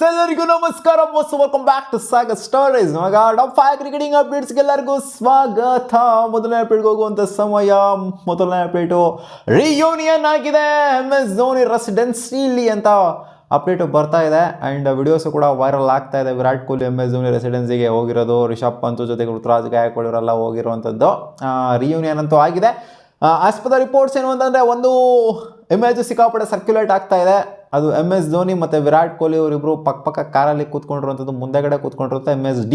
ಎಲ್ಲರಿಗೂ ನಮಸ್ಕಾರ welcome back to Sagar stories. Top 5 cricketing ಅಪ್ಡೇಟ್ಸ್ಗೆ ಎಲ್ಲರಿಗೂ ಸ್ವಾಗತ. ಮೊದಲನೇ ಅಪ್ಡೇಟ್ಗೆ ಹೋಗುವಂಥ ಸಮಯ. ಮೊದಲನೇ ಅಪ್ಡೇಟು ರಿಯೂನಿಯನ್ ಆಗಿದೆ MS ಧೋನಿ ರೆಸಿಡೆನ್ಸಿಲಿ ಅಂತ ಅಪ್ಡೇಟು ಬರ್ತಾ ಇದೆ. ಆ್ಯಂಡ್ ವಿಡಿಯೋಸು ಕೂಡ ವೈರಲ್ ಆಗ್ತಾ ಇದೆ. ವಿರಾಟ್ ಕೊಹ್ಲಿ MS ಧೋನಿ ರೆಸಿಡೆನ್ಸಿಗೆ ಹೋಗಿರೋದು, ರಿಷಬ್ ಪಂತ್ ಜೊತೆಗೆ ಋತುರಾಜ್ ಗಾಯಕ್ವಾಡ್ ಇವರೆಲ್ಲ ಹೋಗಿರುವಂಥದ್ದು. ರಿಯೂನಿಯನ್ ಅಂತೂ ಆಗಿದೆ. ಆಸ್ ಪರ್ ದ ರಿಪೋರ್ಟ್ಸ್ ಏನು ಅಂತಂದರೆ, ಒಂದು ಇಮೇಜ್ ಸಿಕ್ಕಾಪಟ್ಟೆ ಸರ್ಕ್ಯುಲೇಟ್ ಆಗ್ತಾ ಇದೆ. ಅದು MS ಧೋನಿ ಮತ್ತು ವಿರಾಟ್ ಕೊಹ್ಲಿ ಅವರಿಬ್ಬರು ಪಕ್ಕ ಕಾರಲ್ಲಿ ಕೂತ್ಕೊಂಡಿರುವಂಥದ್ದು, ಮುಂದೆಗಡೆ ಕೂತ್ಕೊಂಡಿರುತ್ತೆ. MSD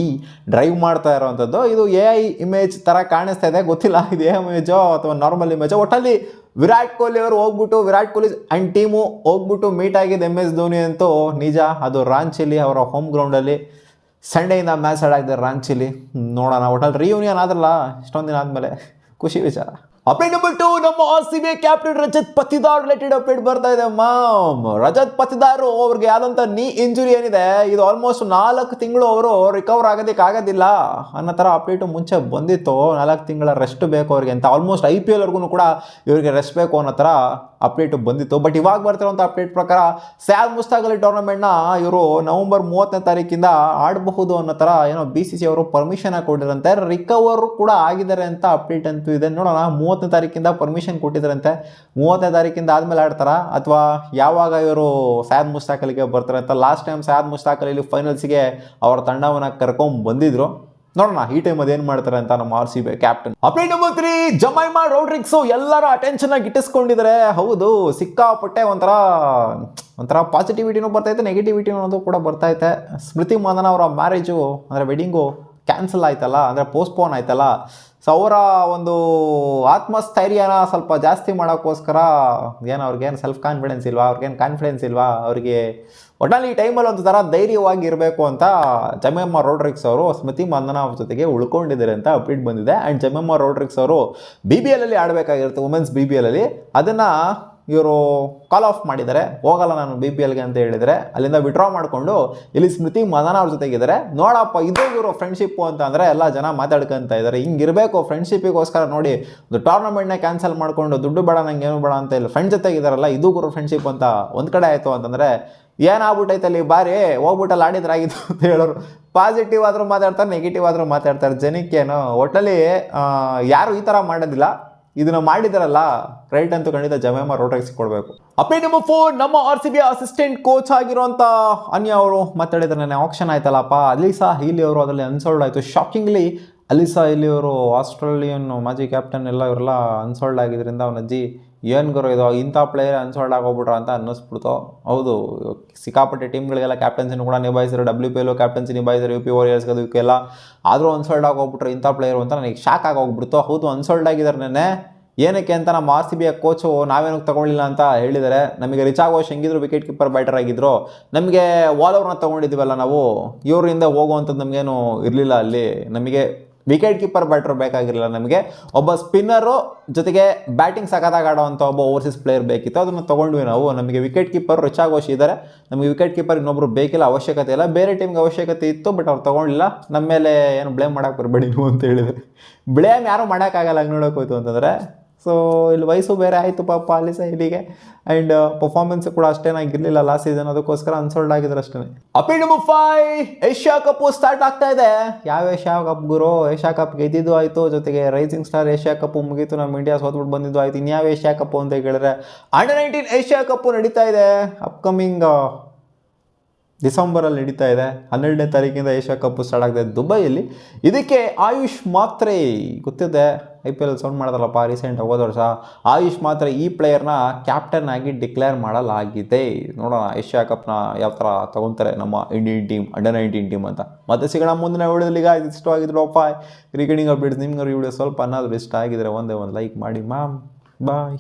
ಡ್ರೈವ್ ಮಾಡ್ತಾ ಇರೋವಂಥದ್ದು. ಇದು AI ಇಮೇಜ್ ಥರ ಕಾಣಿಸ್ತಾ ಇದೆ. ಗೊತ್ತಿಲ್ಲ ಇದು AI ಇಮೇಜೋ ಅಥವಾ ನಾರ್ಮಲ್ ಇಮೇಜೋ. ಒಟ್ಟಲ್ಲಿ ವಿರಾಟ್ ಕೊಹ್ಲಿ ಅವರು ಹೋಗ್ಬಿಟ್ಟು, ವಿರಾಟ್ ಕೊಹ್ಲಿ ಆ್ಯಂಡ್ ಟೀಮು ಹೋಗ್ಬಿಟ್ಟು ಮೀಟ್ ಆಗಿದ್ದು MS ಧೋನಿ ಅಂತೂ ನಿಜ. ಅದು ರಾಂಚಿಲಿ, ಅವರ ಹೋಮ್ ಗ್ರೌಂಡಲ್ಲಿ ಸಂಡೇಯಿಂದ ಮ್ಯಾಚ್ ಆಡಾಗಿದೆ ರಾಂಚಿಲಿ. ನೋಡೋಣ, ಒಟ್ಟಲ್ಲಿ ರಿಯೂನಿಯನ್ ಆದ್ರಲ್ಲ ಇಷ್ಟೊಂದು ದಿನ ಆದಮೇಲೆ ಖುಷಿ ವಿಚಾರ. ಅಪ್ಡೇಟ್ ನಂಬರ್ 2, ನಮ್ಮ RCB captain Rajat Patidar related update ಬರ್ತಾ ಇದೆ. ರಜತ್ ಪತಿದಾರ್ ಅವ್ರಿಗೆ ಯಾವ್ದಂತ ನೀ ಇಂಜುರಿ ಏನಿದೆ, ಇದು ಆಲ್ಮೋಸ್ಟ್ 4 ತಿಂಗಳು ಅವರು ರಿಕವರ್ ಆಗೋದಕ್ಕೆ ಆಗೋದಿಲ್ಲ ಅನ್ನೋ ಥರ ಅಪ್ಡೇಟು ಮುಂಚೆ ಬಂದಿತ್ತು. 4 ತಿಂಗಳ ರೆಸ್ಟ್ ಬೇಕು ಅವ್ರಿಗೆ ಅಂತ. ಆಲ್ಮೋಸ್ಟ್ IPL ವರ್ಗೂ ಕೂಡ ಇವರಿಗೆ ರೆಸ್ಟ್ ಬೇಕು ಅನ್ನೋ ಥರ ಅಪ್ಡೇಟು ಬಂದಿತ್ತು. ಬಟ್ ಇವಾಗ ಬರ್ತಿರೋಂಥ ಅಪ್ಡೇಟ್ ಪ್ರಕಾರ ಸ್ಯಾಮ್ ಮುಸ್ತಾಕ್ ಅಲಿ ಟೂರ್ನಮೆಂಟ್ನ ಇವರು ನವೆಂಬರ್ 30ನೇ ತಾರೀಕಿಂದ ಆಡಬಹುದು ಅನ್ನೋ ಥರ ಏನೋ BCCI ಅವರು ಪರ್ಮಿಷನ್ ಕೊಟ್ಟಿರಂತೆ. ರಿಕವರ್ ಕೂಡ ಆಗಿದ್ದಾರೆ ಅಂತ ಅಪ್ಡೇಟ್ ಅಂತೂ ಇದೆ. ನೋಡೋಣ, 30ನೇ ತಾರೀಕಿಂದ ಪರ್ಮಿಷನ್ ಕೊಟ್ಟಿದ್ದಾರಂತೆ. 30ನೇ ತಾರೀಕಿಂದ ಆದಮೇಲೆ ಆಡ್ತಾರಾ ಅಥವಾ ಯಾವಾಗ ಇವರು ಸ್ಯಾಮ್ ಮುಸ್ತಾಕ್ ಅಲಿಗೆ ಬರ್ತಾರೆ ಅಂತ. ಲಾಸ್ಟ್ ಟೈಮ್ ಸ್ಯಾಮ್ ಮುಸ್ತಾಕ್ ಅಲಿ ಫೈನಲ್ಸ್ಗೆ ಅವರ ತಂಡವನ್ನು ಕರ್ಕೊಂಡು ಬಂದಿದ್ರು. ನೋಡೋಣ ಈ ಟೈಮ್ ಅದೇನು ಮಾಡ್ತಾರೆ ಅಂತ ನಮ್ಮ RCB ಕ್ಯಾಪ್ಟನ್. ಅಪ್ಡೇಟ್ ನಂಬರ್ 3, ಜಮೈಮಾ ರೋಡ್ರಿಗ್ಸು ಎಲ್ಲರ ಅಟೆನ್ಷನ್ ಗಿಟ್ಟಿಸ್ಕೊಂಡಿದ್ದಾರೆ. ಹೌದು, ಸಿಕ್ಕಾಪಟ್ಟೆ ಒಂಥರ ಪಾಸಿಟಿವಿಟಿನೂ ಬರ್ತೈತೆ, ನೆಗೆಟಿವಿಟಿ ಅನ್ನೋದು ಕೂಡ ಬರ್ತೈತೆ. ಸ್ಮೃತಿ ಮಂದನ ಅವರ ಮ್ಯಾರೇಜು ಅಂದರೆ ವೆಡ್ಡಿಂಗು ಕ್ಯಾನ್ಸಲ್ ಆಯ್ತಲ್ಲ, ಅಂದರೆ ಪೋಸ್ಟ್ಪೋನ್ ಆಯ್ತಲ್ಲ. ಸೊ ಅವರ ಒಂದು ಆತ್ಮಸ್ಥೈರ್ಯನ ಸ್ವಲ್ಪ ಜಾಸ್ತಿ ಮಾಡೋಕ್ಕೋಸ್ಕರ ಅವ್ರಿಗೇನು ಸೆಲ್ಫ್ ಕಾನ್ಫಿಡೆನ್ಸ್ ಇಲ್ವಾ, ಅವ್ರಿಗೇನು ಕಾನ್ಫಿಡೆನ್ಸ್ ಇಲ್ವಾ ಅವರಿಗೆ, ಒಟ್ಟಲ್ಲಿ ಈ ಟೈಮಲ್ಲಿ ಒಂದು ಥರ ಧೈರ್ಯವಾಗಿ ಇರಬೇಕು ಅಂತ ಜಮೈಮಾ ರೋಡ್ರಿಗ್ಸ್ ಅವರು ಸ್ಮೃತಿ ಮಂದನ ಅವ್ರ ಜೊತೆಗೆ ಉಳ್ಕೊಂಡಿದ್ದಾರೆ ಅಂತ ಅಪ್ಡೇಟ್ ಬಂದಿದೆ. ಆ್ಯಂಡ್ ಜಮೈಮಾ ರೋಡ್ರಿಗ್ಸ್ ಅವರು BBL ಅಲ್ಲಿ ಆಡಬೇಕಾಗಿರುತ್ತೆ, ವುಮೆನ್ಸ್ BBL ಅಲ್ಲಿ. ಅದನ್ನು ಇವರು ಕಾಲ್ ಆಫ್ ಮಾಡಿದ್ದಾರೆ. ಹೋಗಲ್ಲ ನಾನು BBLಗೆ ಅಂತ ಹೇಳಿದರೆ ಅಲ್ಲಿಂದ ವಿಡ್ರಾ ಮಾಡಿಕೊಂಡು ಇಲ್ಲಿ ಸ್ಮೃತಿ ಮಂದನ ಅವ್ರ ಜೊತೆಗಿದ್ದಾರೆ. ನೋಡಪ್ಪ, ಇದು ಇವರು ಫ್ರೆಂಡ್ಶಿಪ್ಪು ಅಂತ ಅಂದರೆ ಎಲ್ಲ ಜನ ಮಾತಾಡ್ಕೊತ ಇದ್ದಾರೆ. ಹಿಂಗಿರಬೇಕು ಫ್ರೆಂಡ್ಶಿಪ್ಪಿಗೋಸ್ಕರ. ನೋಡಿ, ಒಂದು ಟೂರ್ನಮೆಂಟ್ನ ಕ್ಯಾನ್ಸಲ್ ಮಾಡಿಕೊಂಡು ದುಡ್ಡು ಬೇಡ, ನಂಗೆ ಏನು ಬೇಡ ಅಂತ ಇಲ್ಲ, ಫ್ರೆಂಡ್ ಜೊತೆಗಿದ್ದಾರಲ್ಲ, ಇದು ಗುರು ಫ್ರೆಂಡ್ಶಿಪ್ ಅಂತ ಒಂದು ಕಡೆ ಆಯಿತು ಅಂತಂದರೆ ಏನಾಗ್ಬಿಟ್ಟೈತೆ ಅಲ್ಲಿ, ಬಾರಿ ಹೋಗ್ಬಿಟ್ಟಲ್ಲಿ ಆಡಿದ್ರಾಗಿತ್ತು ಅಂತ ಹೇಳೋರು. ಪಾಸಿಟಿವ್ ಆದರೂ ಮಾತಾಡ್ತಾರೆ, ನೆಗೆಟಿವ್ ಆದರೂ ಮಾತಾಡ್ತಾರೆ. ಜನಕ್ಕೇನು ಒಟ್ಟಲ್ಲಿ ಯಾರು ಈ ಥರ ಮಾಡೋದಿಲ್ಲ. ಇದನ್ನು ಮಾಡಿದಾರಲ್ಲ ರೈಟ್ ಅಂತೂ ಖಂಡಿತ ಜಮೈಮಾ ರೋಡ್ರಿಗ್ಸ್ ಕೊಡಬೇಕು. ಅಪ್ಡೇಟ್ ನಂಬರ್ 4, ನಮ್ಮ RCB ಅಸಿಸ್ಟೆಂಟ್ ಕೋಚ್ ಆಗಿರುವಂಥ ಅನ್ಯ ಅವರು ಮಾತಾಡಿದ್ರೆ, ನನಗೆ ಆಕ್ಷನ್ ಆಯ್ತಲ್ಲಪ್ಪ, ಅಲಿಸಾ ಹೀಲಿ ಅವರು ಅದರಲ್ಲಿ ಅನ್ಸೋಲ್ಡ್ ಆಯಿತು. ಶಾಕಿಂಗ್ಲಿ ಅಲಿಸಾ ಹೀಲಿ ಅವರು ಆಸ್ಟ್ರೇಲಿಯನ್ ಮಾಜಿ ಕ್ಯಾಪ್ಟನ್ ಇವರೆಲ್ಲ ಅನ್ಸೋಲ್ಡ್ ಆಗಿದ್ದರಿಂದ ಅವನ ಅಜ್ಜಿ ಏನು ಗುರು ಇದು, ಇಂಥ ಪ್ಲೇಯರ್ ಅನ್ಸೋಲ್ಡ್ ಆಗೋಗ್ಬಿಟ್ರ ಅಂತ ಅನ್ನಿಸ್ಬಿಡ್ತು. ಹೌದು, ಸಿಕ್ಕಾಪಟ್ಟೆ ಟೀಮ್ಗಳಿಗೆಲ್ಲ ಕ್ಯಾಪ್ಟನ್ಸಿನೂ ಕೂಡ ನಿಭಾಯಿಸಿದ್ರು, WPL ಕ್ಯಾಪ್ಟನ್ಸಿ ನಿಭಾಯಿಸಿದ್ರು, UP ವಾರಿಯರ್ಸ್ಗೆ ಅದಕ್ಕೆಲ್ಲ. ಆದರೂ ಅನ್ಸೋಲ್ಡ್ ಆಗೋಗ್ಬಿಟ್ರೆ ಇಂಥ ಪ್ಲೇಯರು ಅಂತ ನನಗೆ ಶಾಕ್ ಆಗೋಗ್ಬಿಡ್ತು. ಹೌದು, ಅನ್ಸೋಲ್ಡ್ ಆಗಿದ್ದಾರೆ ನೆನ್ನೆ. ಏನಕ್ಕೆ ಅಂತ ನಮ್ಮ RCB ಕೋಚು ನಾವೇನಕ್ಕೆ ತೊಗೊಳ್ಳಿಲ್ಲ ಅಂತ ಹೇಳಿದ್ದಾರೆ. ನಮಗೆ ರಿಚಾ ಘೋಷ್ ಹೆಂಗಿದ್ರು ವಿಕೆಟ್ ಕೀಪರ್ ಬ್ಯಾಟರ್ ಆಗಿದ್ರು, ನಮಗೆ ವಾಲವ್ರನ್ನ ತೊಗೊಂಡಿದ್ದೀವಲ್ಲ ನಾವು, ಇವರಿಂದ ಹೋಗುವಂಥದ್ದು ನಮಗೇನು ಇರಲಿಲ್ಲ. ಅಲ್ಲಿ ನಮಗೆ ವಿಕೆಟ್ ಕೀಪರ್ ಬ್ಯಾಟರ್ ಬೇಕಾಗಿರಲಿಲ್ಲ, ನಮಗೆ ಒಬ್ಬ ಸ್ಪಿನ್ನರು ಜೊತೆಗೆ ಬ್ಯಾಟಿಂಗ್ ಸಖತ್ತಾಗಿ ಆಡೋವಂಥ ಒಬ್ಬ ಓವರ್ಸೀಸ್ ಪ್ಲೇಯರ್ ಬೇಕಿತ್ತು. ಅದನ್ನು ತೊಗೊಂಡ್ವಿ ನಾವು. ನಮಗೆ ವಿಕೆಟ್ ಕೀಪರ್ ರಿಚಾ ಘೋಷ್ ಇದ್ದಾರೆ, ನಮಗೆ ವಿಕೆಟ್ ಕೀಪರ್ ಇನ್ನೊಬ್ರು ಬೇಕಿಲ್ಲ, ಅವಶ್ಯಕತೆ ಇಲ್ಲ. ಬೇರೆ ಟೀಮ್ಗೆ ಅವಶ್ಯಕತೆ ಇತ್ತು, ಬಟ್ ಅವ್ರು ತೊಗೊಂಡಿಲ್ಲ. ನಮ್ಮ ಮೇಲೆ ಏನು ಬ್ಲೇಮ್ ಮಾಡೋಕ್ಕೆ ಬರಬೇಡಿ ನೀವು ಅಂತ ಹೇಳಿದರೆ, ಬ್ಲೇಮ್ ಯಾರೂ ಮಾಡೋಕ್ಕಾಗಲ್ಲ ಹಂಗೆ ನೋಡೋಕೆ ಹೋಯ್ತು ಅಂತಂದರೆ. ಸೊ ಇಲ್ಲಿ ವಯಸ್ಸು ಬೇರೆ ಆಯಿತು ಪಾಪ ಅಲಿಸಾ ಹೀಲಿಗೆ. ಆ್ಯಂಡ್ ಪರ್ಫಾರ್ಮೆನ್ಸ್ ಕೂಡ ಅಷ್ಟೇನಾಗಿರಲಿಲ್ಲ ಲಾಸ್ಟ್ ಸೀಸನ್, ಅದಕ್ಕೋಸ್ಕರ ಅನ್ಸೋಲ್ಡ್ ಆಗಿದ್ರೆ ಅಷ್ಟೇ. ಅಪ್ಡೇಟ್ ನಂಬರ್ 5, ಏಷ್ಯಾ ಕಪ್ಪು ಸ್ಟಾರ್ಟ್ ಆಗ್ತಾ ಇದೆ. ಯಾವ ಏಷ್ಯಾ ಕಪ್ ಗುರು? ಏಷ್ಯಾ ಕಪ್ ಗೆದ್ದಿದ್ದು ಆಯಿತು, ಜೊತೆಗೆ ರೈಸಿಂಗ್ ಸ್ಟಾರ್ ಏಷ್ಯಾ ಕಪ್ಪು ಮುಗೀತು, ನಮ್ಮ ಇಂಡಿಯಾ ಸೋತ್ಬಿಟ್ಟು ಬಂದಿದ್ದು ಆಯಿತು. ಇನ್ಯಾವ ಏಷ್ಯಾ ಕಪ್ಪು ಅಂತ ಕೇಳಿದ್ರೆ ಅಂಡರ್-19 ಏಷ್ಯಾ ಕಪ್ಪು ನಡೀತಾ ಇದೆ. ಅಪ್ಕಮಿಂಗ್ ಡಿಸೆಂಬರಲ್ಲಿ ನಡೀತಾ ಇದೆ. 12ನೇ ತಾರೀಕಿಂದ ಏಷ್ಯಾ ಕಪ್ಪು ಸ್ಟಾರ್ಟ್ ಆಗ್ತಾ ಇದೆ ದುಬೈಯಲ್ಲಿ. ಇದಕ್ಕೆ ಆಯುಷ್ ಮಾತ್ರೆ, ಗೊತ್ತಿದೆ IPL ಸೌಂಡ್ ಮಾಡಿದ್ರಲ್ಲಪ್ಪ ರೀಸೆಂಟ್ ಹೋದ ವರ್ಷ, ಆಯುಷ್ ಮಾತ್ರೆ ಈ ಪ್ಲೇಯರ್ನ ಕ್ಯಾಪ್ಟನ್ ಆಗಿ ಡಿಕ್ಲೇರ್ ಮಾಡಲಾಗಿದೆ. ನೋಡೋಣ ಏಷ್ಯಾ ಕಪ್ನ ಯಾವ ಥರ ತೊಗೊತಾರೆ ನಮ್ಮ ಇಂಡಿಯನ್ ಟೀಮ್, ಅಂಡರ್-19 ಟೀಮ್ ಅಂತ. ಮತ್ತೆ ಸಿಗೋಣ ಮುಂದಿನ ವಿಡಿಯೋದಲ್ಲಿ. ಇದು ಇಷ್ಟವಾಗಿದ್ರಪ್ಪ ಕ್ರಿಕೆಟಿಂಗ್ ಅಪ್ಡೇಟ್ಸ್. ನಿಮ್ಗೆ ಈ ವಿಡಿಯೋ ಸ್ವಲ್ಪ ಅನ್ನೋದು ಇಷ್ಟ ಆಗಿದ್ರೆ ಒಂದೇ ಒಂದು ಲೈಕ್ ಮಾಡಿ ಮ್ಯಾಮ್. ಬಾಯ್.